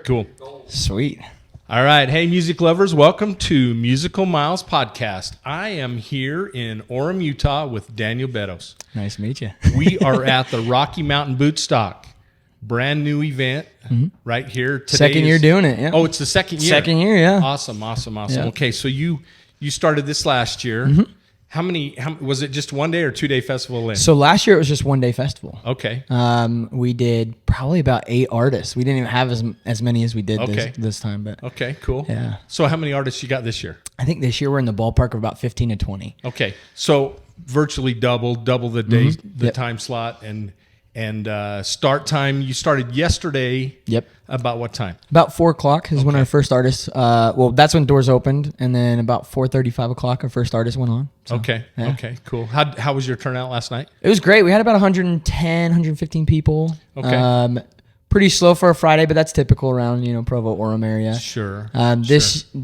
Cool. Sweet. All right. Hey, music lovers. Welcome to Musical Miles Podcast. I am here in Orem, Utah with Daniel Beddoes. Nice to meet you. We are at the Rocky Mountain Bootstock. Brand new event right here. Today Second year doing it, yeah. Oh, it's the second year. Second year, yeah. Awesome. Yeah. Okay, so you started this last year. How was it just 1 day or 2 day festival in? So last year it was just 1 day festival. Okay. We did probably about 8 artists. We didn't even have as many as we did this time, but Okay, cool. yeah. So how many artists you got this year? I think this year we're in the ballpark of about 15 to 20. Okay, so virtually double the days, the Yep. time slot, and start time. You started yesterday. Yep. About what time? About 4 o'clock is when our first artist, that's when doors opened, and then about 4:30, 5 o'clock, our first artist went on. So, Okay. yeah. Okay. Cool. How was your turnout last night? It was great. We had about 110, 115 people. Okay. Pretty slow for a Friday, but that's typical around, Provo, Orem area. Sure.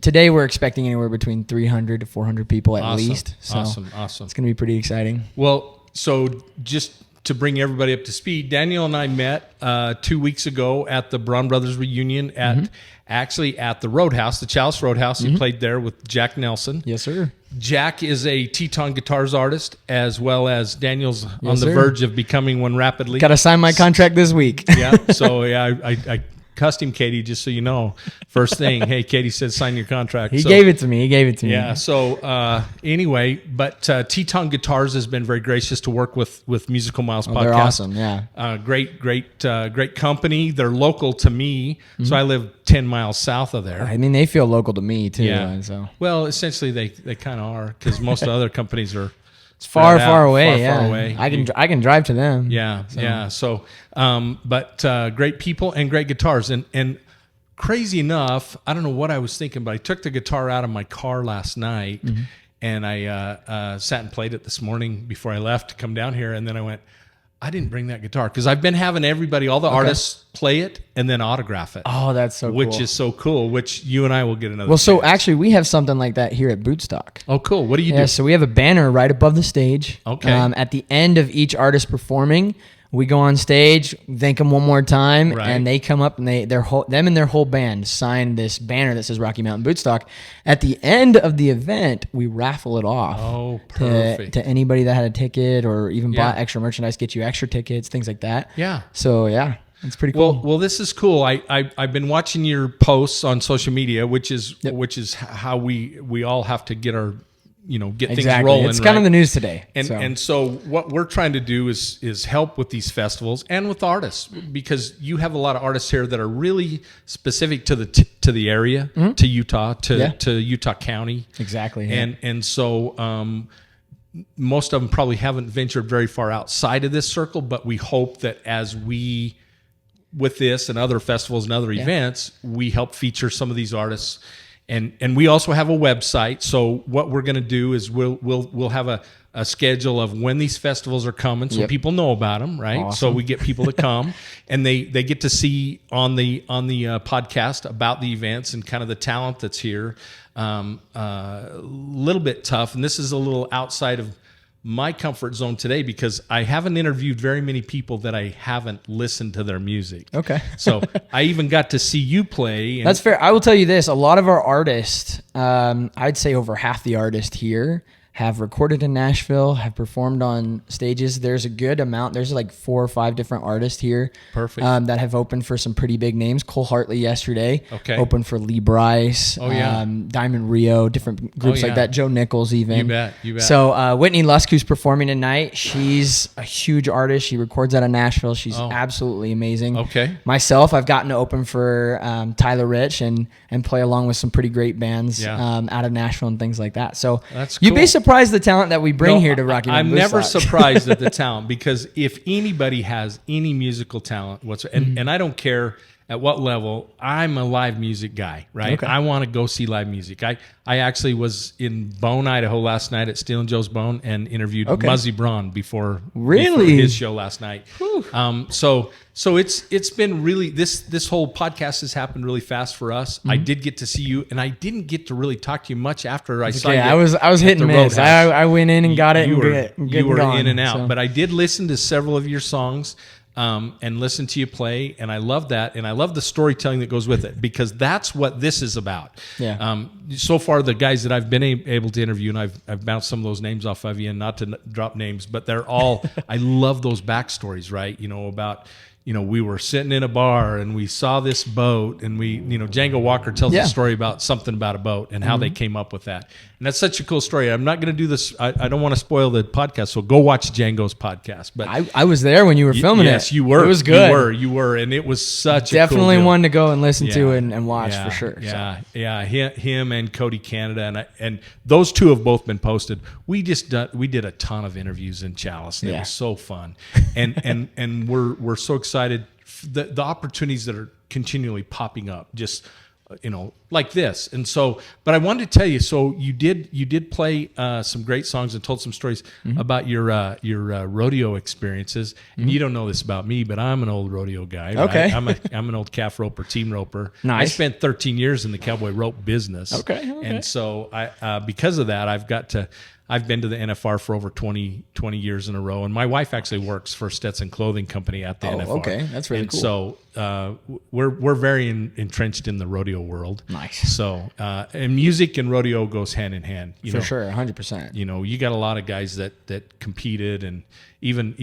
Today we're expecting anywhere between 300 to 400 people at Awesome. least. So Awesome. it's going to be pretty exciting. Well, so just to bring everybody up to speed, Daniel and I met 2 weeks ago at the Braun Brothers reunion at the Roadhouse, the Chalice Roadhouse. He played there with Jack Nelson. Yes, sir. Jack is a Teton Guitars artist, as well as Daniel's on the sir. verge of becoming one rapidly. Got to sign my contract this week. Yeah. So I cussed him, Katie, just so you know. First thing, hey, Katie said sign your contract. He gave it to me. Yeah. So anyway, but Teton Guitars has been very gracious to work with Musical Miles Podcast. They're awesome. Yeah. Great company. They're local to me, so I live 10 miles south of there. I mean, they feel local to me too. Yeah. So Well, essentially they kind of are, because most of the other companies are far spread out, away. far away. I can drive to them. Yeah, yeah. So, but great people and great guitars. And crazy enough, I don't know what I was thinking, but I took the guitar out of my car last night, and I sat and played it this morning before I left to come down here. And then I went, I didn't bring that guitar, because I've been having everybody, all the artists, play it and then autograph it. Oh, that's so cool. Which is so cool, which you and I will get another Well, so chance. actually we have something like that here at Bootstock. Oh, cool. What do you do? Yeah, so we have a banner right above the stage. Okay. At the end of each artist performing, we go on stage, thank them one more time, Right. and they come up and them and their whole band sign this banner that says Rocky Mountain Bootstock. At the end of the event, we raffle it off. Oh, perfect. To anybody that had a ticket or even Yeah. bought extra merchandise, get you extra tickets, things like that. Yeah. So yeah, it's pretty cool. Well, this is cool. I've been watching your posts on social media, which is how we all have to get our get things rolling. It's kind of the news today. And so what we're trying to do is help with these festivals and with artists, because you have a lot of artists here that are really specific to the area, to Utah, to Utah County. Exactly. Yeah. And so most of them probably haven't ventured very far outside of this circle, but we hope that as we, with this and other festivals and other events, we help feature some of these artists. And we also have a website. So what we're going to do is we'll have a schedule of when these festivals are coming, so people know about them, right? Awesome. So we get people to come, and they get to see on the podcast about the events and kind of the talent that's here. A little bit tough, and this is a little outside of my comfort zone today, because I haven't interviewed very many people that I haven't listened to their music. Okay. So I even got to see you play. And That's fair. I will tell you this. A lot of our artists, I'd say over half the artists here, have recorded in Nashville, have performed on stages. There's a good amount. There's like 4 or 5 different artists here. Perfect. That have opened for some pretty big names. Cole Hartley yesterday. Okay. Opened for Lee Bryce. Oh, yeah. Diamond Rio, different groups like that. Joe Nichols even. You bet. So Whitney Lusk, who's performing tonight, she's a huge artist. She records out of Nashville. She's absolutely amazing. Okay. Myself, I've gotten to open for Tyler Rich and play along with some pretty great bands out of Nashville and things like that. So that's you'd cool. be surprised the talent that we bring here to Rocky Mountain I'm never Bootstock. surprised at the talent, because if anybody has any musical talent whatsoever, and I don't care at what level, I'm a live music guy, right? Okay. I want to go see live music. I actually was in Bone, Idaho last night at Steel and Joe's Bone and interviewed Muzzy Braun before his show last night. So it's been really, this whole podcast has happened really fast for us. I did get to see you, and I didn't get to really talk to you much after I saw you. I was hit and miss. I went in and got it. You were and in and out, but I did listen to several of your songs. and listen to you play. And I love that. And I love the storytelling that goes with it, because that's what this is about. Yeah. So far, the guys that I've been able to interview, and I've bounced some of those names off of you, and not to drop names, but they're all, I love those backstories, right? About, we were sitting in a bar and we saw this boat, and Django Walker tells a story about something about a boat and how they came up with that. And that's such a cool story. I'm not going to do this. I don't want to spoil the podcast, so go watch Django's podcast. But I was there when you were filming it. Yes, you were. It was good. You were. And it was such definitely a cool deal. one to go and listen to and watch for sure. Yeah, yeah. Him and Cody Canada, and those two have both been posted. We did a ton of interviews in Chalice. And it was so fun, and we're so excited. The opportunities that are continually popping up, just like this. And so, but I wanted to tell you, so you did play some great songs and told some stories about your rodeo experiences. And you don't know this about me, but I'm an old rodeo guy. Right? Okay. I'm an old calf roper, team roper. Nice. I spent 13 years in the cowboy rope business. Okay. And so because of that, I've been to the NFR for over 20 years in a row, and my wife actually works for Stetson Clothing Company at the NFR. Okay, that's really cool. So we're very entrenched in the rodeo world. Nice. So and music and rodeo goes hand in hand. For sure, 100%. You got a lot of guys that competed, and even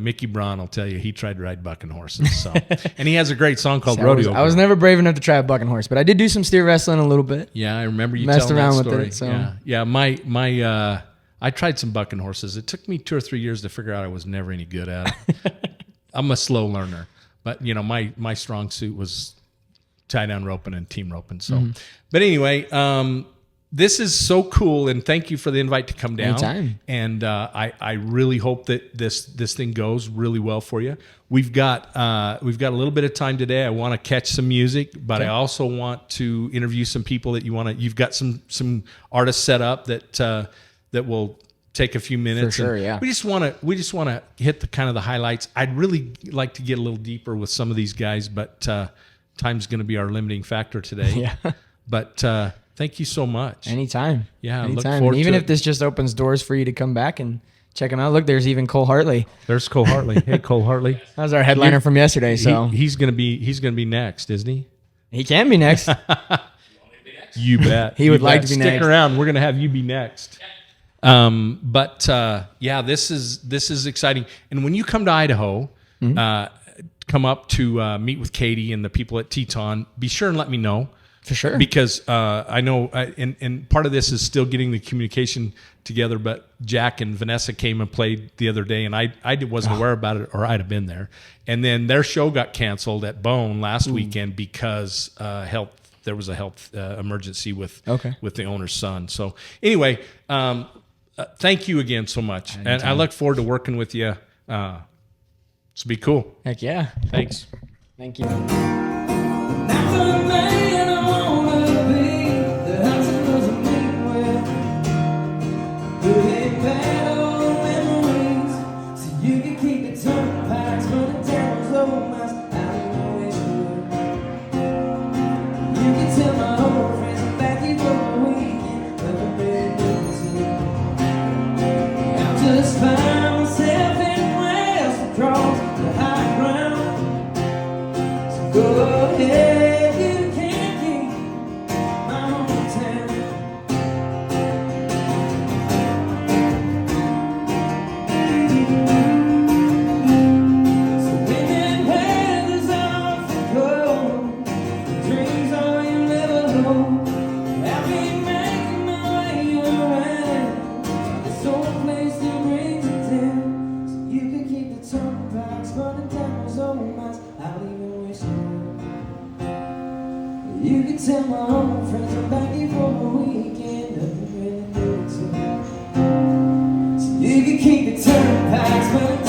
Mickey Braun will tell you he tried to ride bucking horses. So and he has a great song called Rodeo. I was never brave enough to try a bucking horse, but I did do some steer wrestling a little bit. Yeah, I remember you messed telling around that story. with it. So. Yeah. My I tried some bucking horses. It took me 2 or 3 years to figure out I was never any good at it. I'm a slow learner, but my strong suit was tie down roping and team roping. So, but anyway, this is so cool, and thank you for the invite to come down. Anytime. And I really hope that this thing goes really well for you. We've got a little bit of time today. I want to catch some music, but I also want to interview some people that you've got some artists set up that will take a few minutes. For sure, and yeah. We just want to hit the kind of the highlights. I'd really like to get a little deeper with some of these guys, but time's going to be our limiting factor today. Yeah. But thank you so much. Anytime. Yeah, Anytime. look forward and even to if this just opens doors for you to come back and check them out. Look, there's even Cole Hartley. There's Cole Hartley. Hey, Cole Hartley. That was our headliner from yesterday. So he's gonna be next, isn't he? He can be next. You bet. He would like to be next. Stick around. We're gonna have you be next. This is exciting. And when you come to Idaho, come up to meet with Katie and the people at Teton, be sure and let me know. For sure. Because I know, and part of this is still getting the communication together, but Jack and Vanessa came and played the other day, and I wasn't aware about it, or I'd have been there. And then their show got canceled at Bone last weekend because there was a health emergency with the owner's son. So anyway, thank you again so much. Anytime. And I look forward to working with you. It's be cool. Heck yeah. Thanks. Thank you. You can tell my old friends I'm back here for the weekend. Nothing really good to. So you can keep the turnpikes running